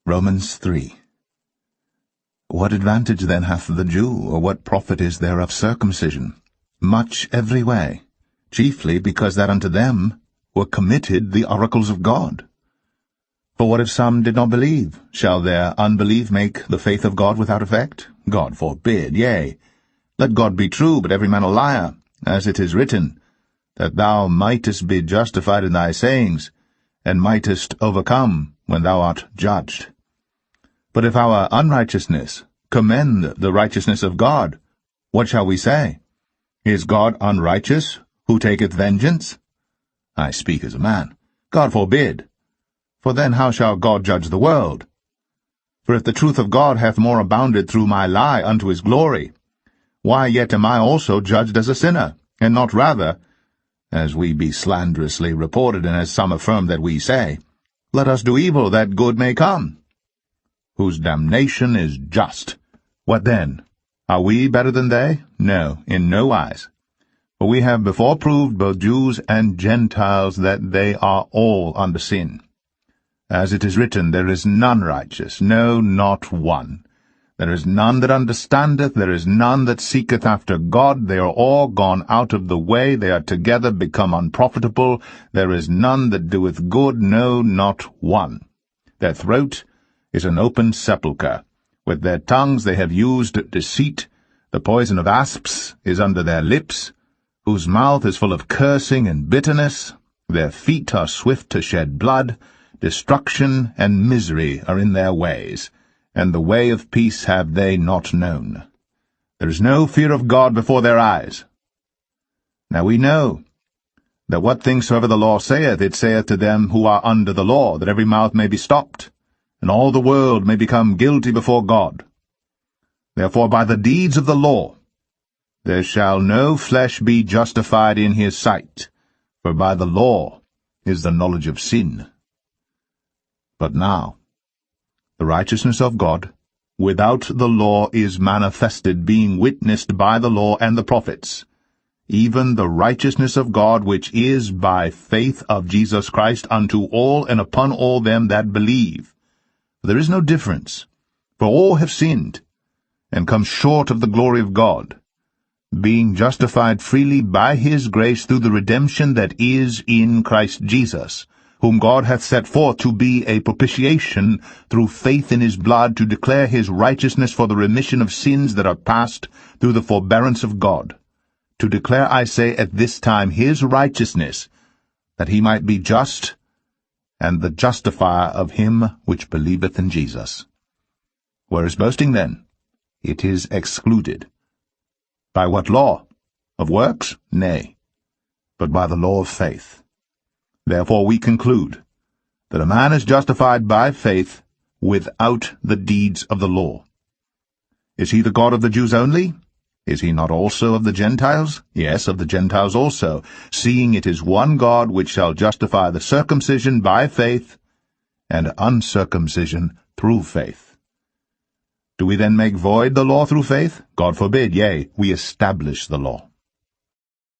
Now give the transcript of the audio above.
Romans 3. What advantage then hath the Jew, or what profit is there of circumcision? Much every way, chiefly because that unto them were committed the oracles of God. For what if some did not believe? Shall their unbelief make the faith of God without effect? God forbid, yea. Let God be true, but every man a liar, as it is written, that thou mightest be justified in thy sayings, and mightest overcome when thou art judged. But if our unrighteousness commend the righteousness of God, what shall we say? Is God unrighteous, who taketh vengeance? I speak as a man. God forbid. For then how shall God judge the world? For if the truth of God hath more abounded through my lie unto his glory, why yet am I also judged as a sinner, and not rather, as we be slanderously reported, and as some affirm that we say, let us do evil that good may come? Whose damnation is just. What then? Are we better than they? No, in no wise. For we have before proved, both Jews and Gentiles, that they are all under sin. As it is written, there is none righteous, no, not one. There is none that understandeth, there is none that seeketh after God. They are all gone out of the way, they are together become unprofitable. There is none that doeth good, no, not one. Their throat is an open sepulchre. With their tongues they have used deceit. The poison of asps is under their lips, whose mouth is full of cursing and bitterness. Their feet are swift to shed blood. Destruction and misery are in their ways, and the way of peace have they not known. There is no fear of God before their eyes. Now we know that what things soever the law saith, it saith to them who are under the law, that every mouth may be stopped, and all the world may become guilty before God. Therefore by the deeds of the law there shall no flesh be justified in his sight, for by the law is the knowledge of sin. But now the righteousness of God without the law is manifested, being witnessed by the law and the prophets, even the righteousness of God which is by faith of Jesus Christ unto all and upon all them that believe. There is no difference, for all have sinned, and come short of the glory of God, being justified freely by his grace through the redemption that is in Christ Jesus, whom God hath set forth to be a propitiation through faith in his blood, to declare his righteousness for the remission of sins that are past through the forbearance of God. To declare, I say, at this time his righteousness, that he might be just, and the justifier of him which believeth in Jesus. Where is boasting then? It is excluded. By what law? Of works? Nay, but by the law of faith. Therefore we conclude that a man is justified by faith without the deeds of the law. Is he the God of the Jews only? Is he not also of the Gentiles? Yes, of the Gentiles also, seeing it is one God which shall justify the circumcision by faith, and uncircumcision through faith. Do we then make void the law through faith? God forbid, yea, we establish the law.